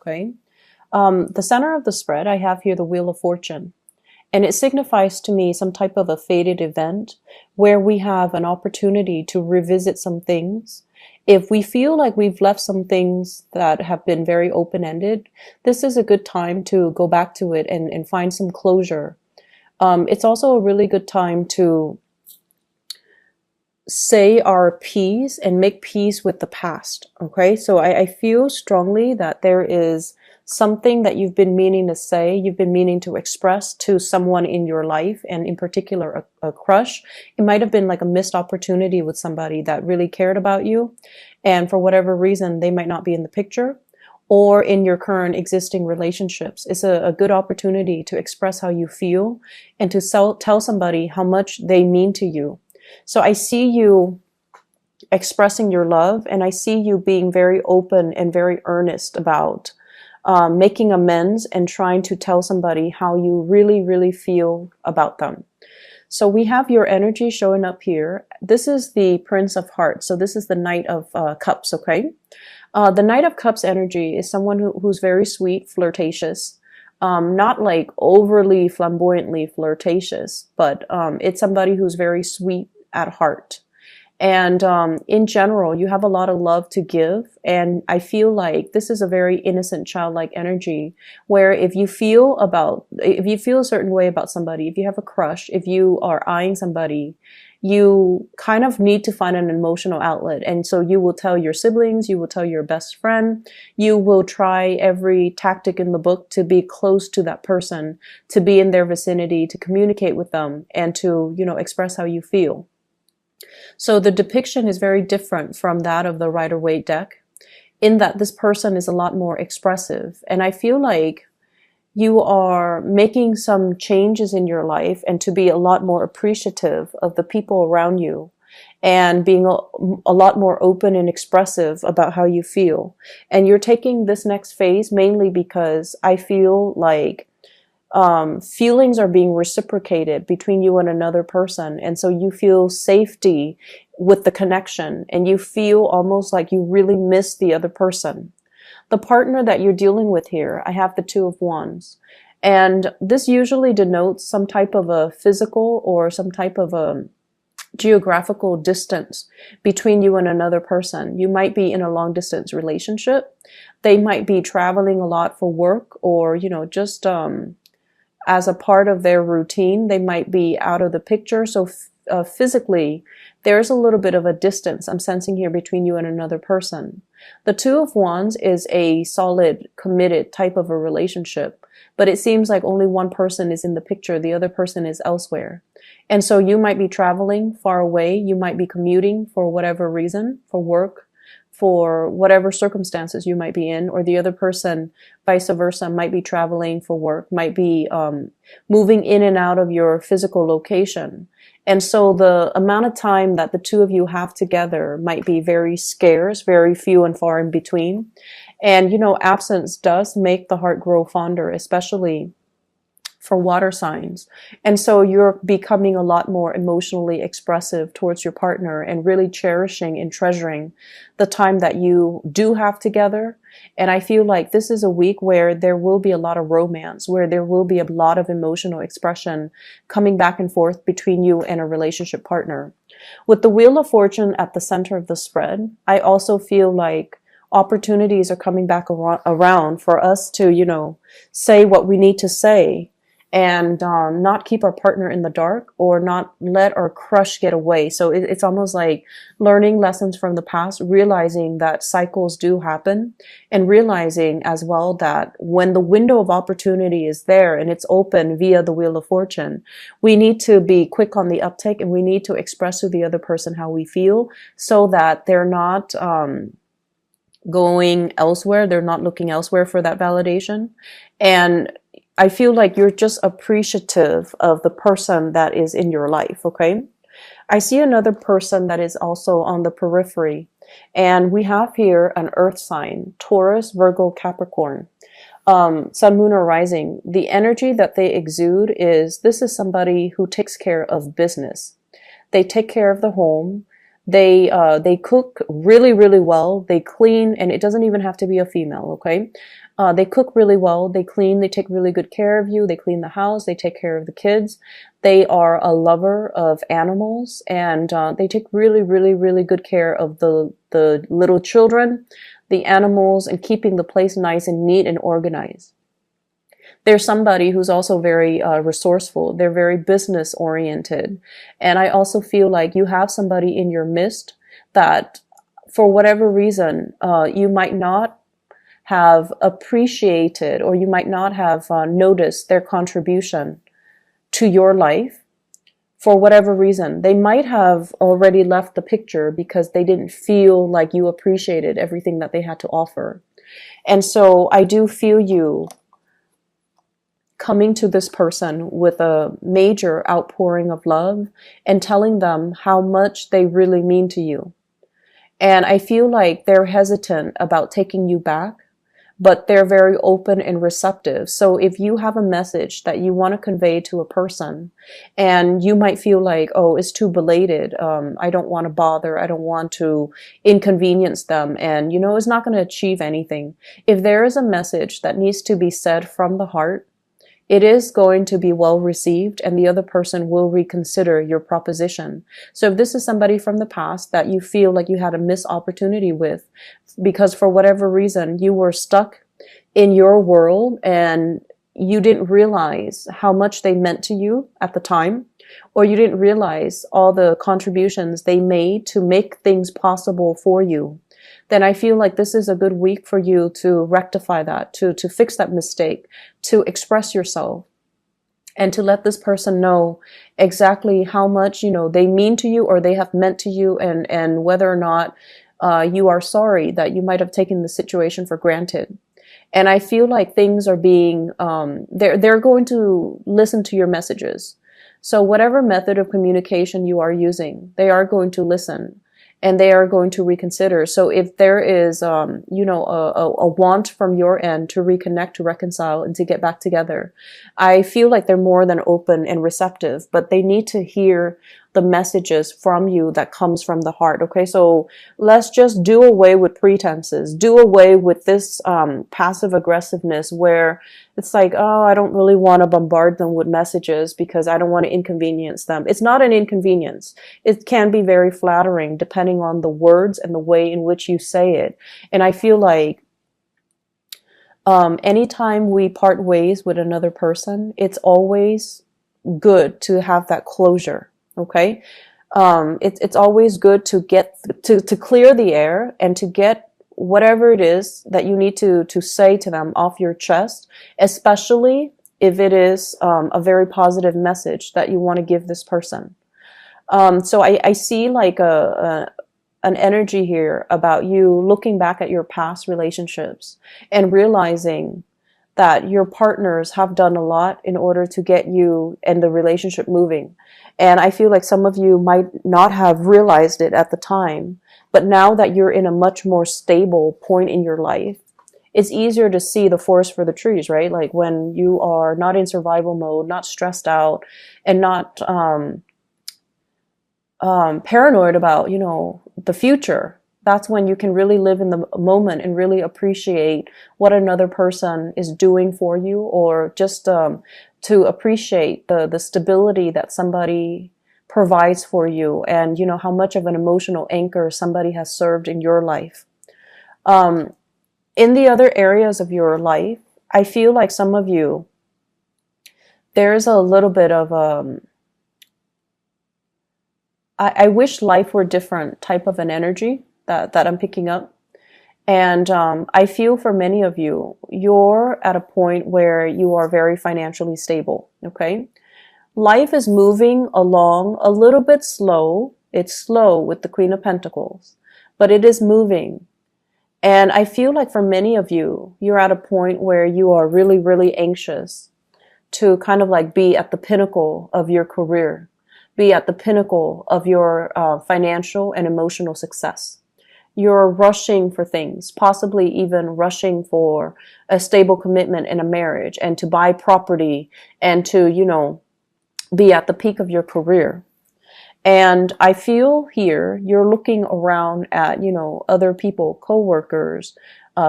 Okay. The center of the spread, I have here the Wheel of Fortune. And it signifies to me some type of a fated event where we have an opportunity to revisit some things. If we feel like we've left some things that have been very open-ended, this is a good time to go back to it and find some closure. It's also a really good time to say our piece and make peace with the past. Okay, so I feel strongly that there is something that you've been meaning to say, you've been meaning to express to someone in your life, and in particular a crush. It might have been like a missed opportunity with somebody that really cared about you, and for whatever reason they might not be in the picture, or in your current existing relationships. It's a good opportunity to express how you feel and to tell somebody how much they mean to you. So I see you expressing your love, and I see you being very open and very earnest about making amends and trying to tell somebody how you really, really feel about them. So we have your energy showing up here. This is the Prince of Hearts. So this is the Knight of Cups, okay? The Knight of Cups energy is someone who's very sweet, flirtatious. Not like overly flamboyantly flirtatious, but it's somebody who's very sweet at heart. And in general, you have a lot of love to give. And I feel like this is a very innocent, childlike energy where if you feel a certain way about somebody, if you have a crush, if you are eyeing somebody, you kind of need to find an emotional outlet. And so you will tell your siblings, you will tell your best friend, you will try every tactic in the book to be close to that person, to be in their vicinity, to communicate with them, and to, express how you feel. So the depiction is very different from that of the Rider-Waite deck, in that this person is a lot more expressive. And I feel like you are making some changes in your life and to be a lot more appreciative of the people around you and being a lot more open and expressive about how you feel. And you're taking this next phase mainly because I feel like feelings are being reciprocated between you and another person. And so you feel safety with the connection, and you feel almost like you really miss the other person. The partner that you're dealing with here, I have the Two of Wands. And this usually denotes some type of a physical or some type of a geographical distance between you and another person. You might be in a long distance relationship. They might be traveling a lot for work, or, just as a part of their routine, they might be out of the picture. So physically, there's a little bit of a distance I'm sensing here between you and another person. The Two of Wands is a solid, committed type of a relationship, but it seems like only one person is in the picture. The other person is elsewhere. And so you might be traveling far away. You might be commuting for whatever reason, for work, for whatever circumstances you might be in, or the other person, vice versa, might be traveling for work, might be moving in and out of your physical location. And so the amount of time that the two of you have together might be very scarce, very few and far in between. And, absence does make the heart grow fonder, especially for water signs. And so you're becoming a lot more emotionally expressive towards your partner and really cherishing and treasuring the time that you do have together. And I feel like this is a week where there will be a lot of romance, where there will be a lot of emotional expression coming back and forth between you and a relationship partner. With the Wheel of Fortune at the center of the spread, I also feel like opportunities are coming back around for us to, say what we need to say, and not keep our partner in the dark, or not let our crush get away. So it's almost like learning lessons from the past, realizing that cycles do happen, and realizing as well that when the window of opportunity is there and it's open via the Wheel of Fortune, we need to be quick on the uptake, and we need to express to the other person how we feel, so that they're not going elsewhere. They're not looking elsewhere for that validation. And I feel like you're just appreciative of the person that is in your life, okay? I see another person that is also on the periphery, and we have here an earth sign, Taurus, Virgo, Capricorn, Sun, Moon, or Rising. The energy that they exude is, this is somebody who takes care of business. They take care of the home. They cook really, really well. They clean, and it doesn't even have to be a female, okay? They cook really well. They clean. They take really good care of you. They clean the house. They take care of the kids. They are a lover of animals, and they take really, really, really good care of the little children, the animals, and keeping the place nice and neat and organized. There's somebody who's also very resourceful. They're very business oriented. And I also feel like you have somebody in your midst that, for whatever reason, you might not have appreciated, or you might not have noticed their contribution to your life. For whatever reason, they might have already left the picture because they didn't feel like you appreciated everything that they had to offer. And so I do feel you coming to this person with a major outpouring of love and telling them how much they really mean to you. And I feel like they're hesitant about taking you back, but they're very open and receptive. So if you have a message that you want to convey to a person, and you might feel like, oh, it's too belated, I don't want to bother, I don't want to inconvenience them, and it's not going to achieve anything. If there is a message that needs to be said from the heart, it is going to be well received, and the other person will reconsider your proposition. So if this is somebody from the past that you feel like you had a missed opportunity with, because for whatever reason you were stuck in your world and you didn't realize how much they meant to you at the time, or you didn't realize all the contributions they made to make things possible for you, then I feel like this is a good week for you to rectify that, to fix that mistake, to express yourself, and to let this person know exactly how much, they mean to you, or they have meant to you, and whether or not you are sorry that you might have taken the situation for granted. And I feel like things are being, they're going to listen to your messages. So whatever method of communication you are using, they are going to listen. And they are going to reconsider. So if there is, a want from your end to reconnect, to reconcile, and to get back together, I feel like they're more than open and receptive, but they need to hear the messages from you that comes from the heart. Okay, so let's just do away with pretenses, do away with this passive aggressiveness where it's like, oh, I don't really want to bombard them with messages because I don't want to inconvenience them. It's not an inconvenience. It can be very flattering depending on the words and the way in which you say it. And I feel like anytime we part ways with another person, it's always good to have that closure. Okay. It's always good to get to clear the air and to get whatever it is that you need to say to them off your chest, especially if it is a very positive message that you want to give this person. So I see like an energy here about you looking back at your past relationships and realizing that your partners have done a lot in order to get you and the relationship moving. And I feel like some of you might not have realized it at the time, but now that you're in a much more stable point in your life, it's easier to see the forest for the trees, right? Like when you are not in survival mode, not stressed out, and not paranoid about, the future. That's when you can really live in the moment and really appreciate what another person is doing for you, or just to appreciate the stability that somebody provides for you, and how much of an emotional anchor somebody has served in your life. In the other areas of your life, I feel like some of you, there's a little bit of I wish life were different type of an energy that I'm picking up. And I feel for many of you, you're at a point where you are very financially stable, okay? Life is moving along a little bit slow. It's slow with the Queen of Pentacles, but it is moving. And I feel like for many of you, you're at a point where you are really, really anxious to kind of like be at the pinnacle of your career, be at the pinnacle of your financial and emotional success. You're rushing for things, possibly even rushing for a stable commitment in a marriage, and to buy property, and to, be at the peak of your career. And I feel here you're looking around at, other people, coworkers,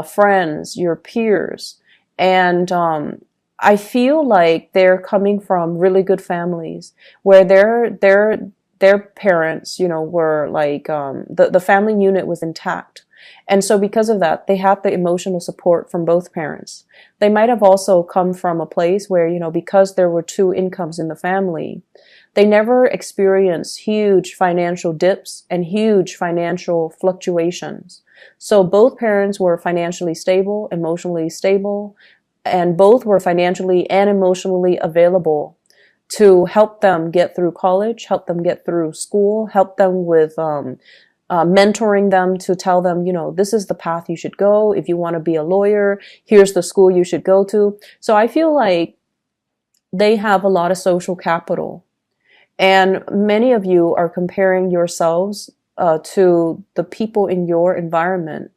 friends, your peers, and I feel like they're coming from really good families where their parents, were like the family unit was intact. And so because of that, they had the emotional support from both parents. They might have also come from a place where, because there were two incomes in the family, they never experienced huge financial dips and huge financial fluctuations. So both parents were financially stable, emotionally stable, and both were financially and emotionally available to help them get through college, help them get through school, help them with mentoring them to tell them, this is the path you should go. If you want to be a lawyer, here's the school you should go to. So I feel like they have a lot of social capital. And many of you are comparing yourselves to the people in your environment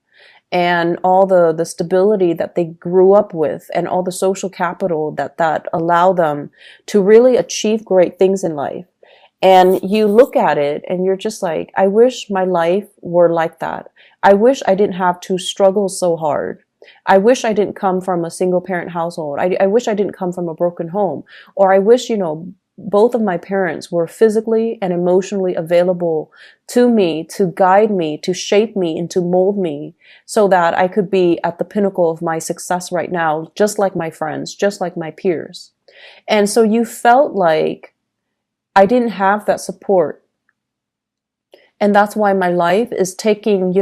and all the stability that they grew up with and all the social capital that allow them to really achieve great things in life. And you look at it and you're just like, I wish my life were like that. I wish I didn't have to struggle so hard. I wish I didn't come from a single parent household. I wish I didn't come from a broken home. Or I wish, both of my parents were physically and emotionally available to me, to guide me, to shape me, and to mold me so that I could be at the pinnacle of my success right now, just like my friends, just like my peers. And so you felt like I didn't have that support. And that's why my life is taking,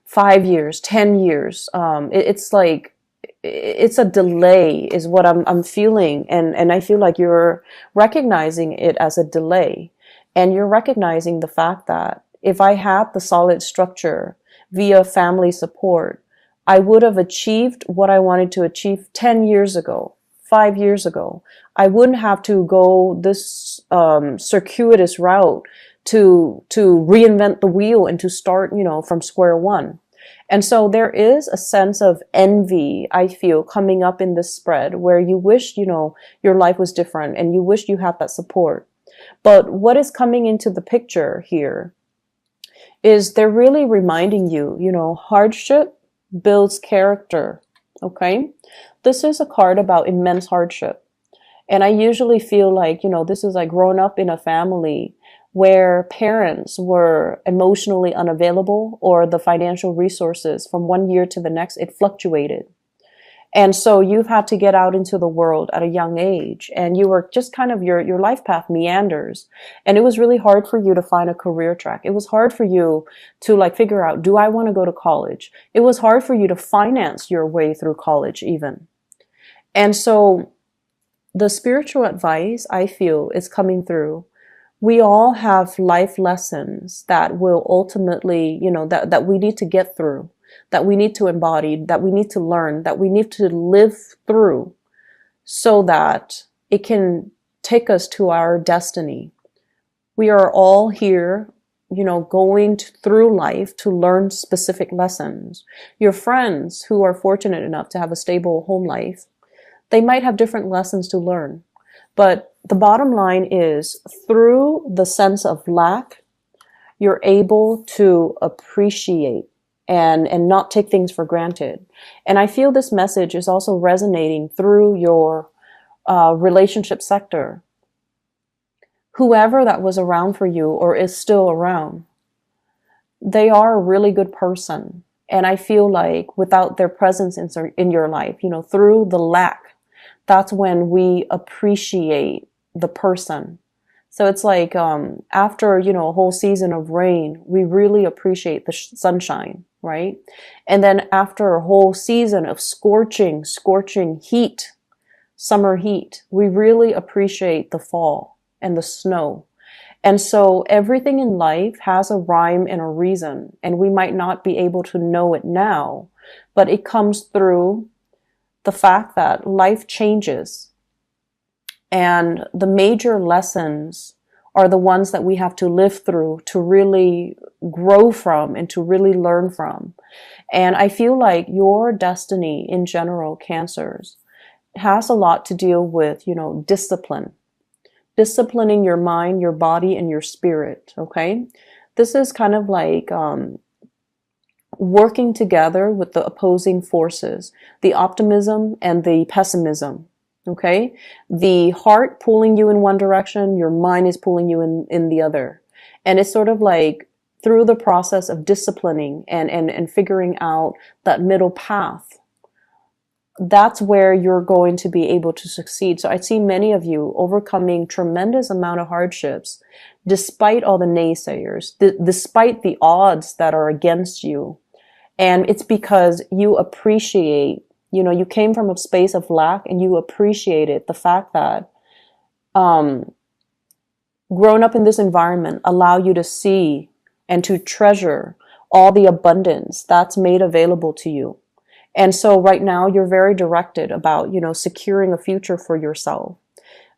5 years, 10 years. It's like, it's a delay is what I'm feeling. And I feel like you're recognizing it as a delay. And you're recognizing the fact that if I had the solid structure via family support, I would have achieved what I wanted to achieve 10 years ago, 5 years ago. I wouldn't have to go this circuitous route to reinvent the wheel and to start, from square one. And so there is a sense of envy, I feel, coming up in this spread where you wish, your life was different and you wish you had that support. But what is coming into the picture here is they're really reminding you, hardship builds character. Okay. This is a card about immense hardship. And I usually feel like, this is like growing up in a family where parents were emotionally unavailable or the financial resources from one year to the next, it fluctuated. And so you've had to get out into the world at a young age and you were just kind of your life path meanders. And it was really hard for you to find a career track. It was hard for you to like figure out, do I want to go to college? It was hard for you to finance your way through college even. And so the spiritual advice I feel is coming through. We all have life lessons that will ultimately, that we need to get through, that we need to embody, that we need to learn, that we need to live through so that it can take us to our destiny. We are all here, going through life to learn specific lessons. Your friends who are fortunate enough to have a stable home life, they might have different lessons to learn. But the bottom line is through the sense of lack, you're able to appreciate and not take things for granted. And I feel this message is also resonating through your relationship sector. Whoever that was around for you or is still around, they are a really good person. And I feel like without their presence in your life, through the lack, that's when we appreciate the person. So it's like after, a whole season of rain, we really appreciate the sunshine, right? And then after a whole season of scorching heat, summer heat, we really appreciate the fall and the snow. And so everything in life has a rhyme and a reason, and we might not be able to know it now, but it comes through the fact that life changes and the major lessons are the ones that we have to live through to really grow from and to really learn from. And I feel like your destiny in general, Cancers, has a lot to deal with, discipline. disciplining your mind, your body, and your spirit. Okay. This is kind of like working together with the opposing forces, the optimism and the pessimism. Okay. The heart pulling you in one direction, your mind is pulling you in the other. And it's sort of like through the process of disciplining and figuring out that middle path, that's where you're going to be able to succeed. So I see many of you overcoming tremendous amount of hardships, despite all the naysayers, despite the odds that are against you. And it's because you appreciate, you came from a space of lack and you appreciated the fact that, growing up in this environment allow you to see and to treasure all the abundance that's made available to you. And so right now you're very directed about, securing a future for yourself.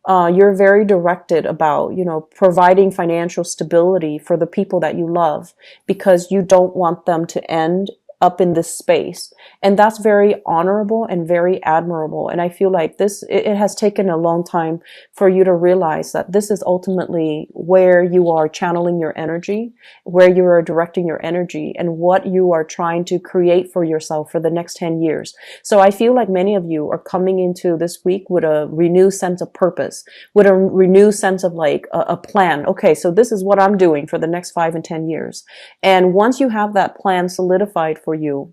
You're very directed about, providing financial stability for the people that you love, because you don't want them to end up in this space. And that's very honorable and very admirable. And I feel like it has taken a long time for you to realize that this is ultimately where you are channeling your energy, where you are directing your energy, and what you are trying to create for yourself for the next 10 years. So I feel like many of you are coming into this week with a renewed sense of purpose, with a renewed sense of like a plan. Okay, so this is what I'm doing for the next 5 and 10 years. And once you have that plan solidified for you,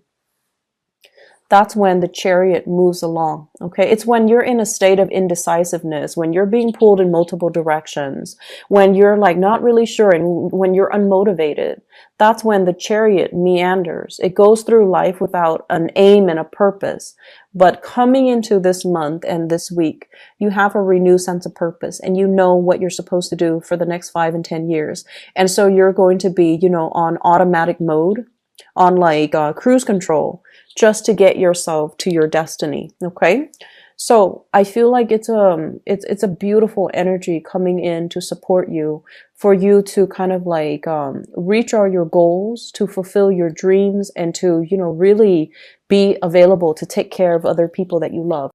that's when the chariot moves along. Okay. It's when you're in a state of indecisiveness, when you're being pulled in multiple directions, when you're like not really sure, and when you're unmotivated. That's when the chariot meanders. It goes through life without an aim and a purpose. But coming into this month and this week, you have a renewed sense of purpose, and you know what you're supposed to do for the next 5 and 10 years. And so you're going to be, on automatic mode, on like cruise control, just to get yourself to your destiny. Okay. So I feel like it's a beautiful energy coming in to support you, for you to kind of like reach all your goals, to fulfill your dreams, and to really be available to take care of other people that you love.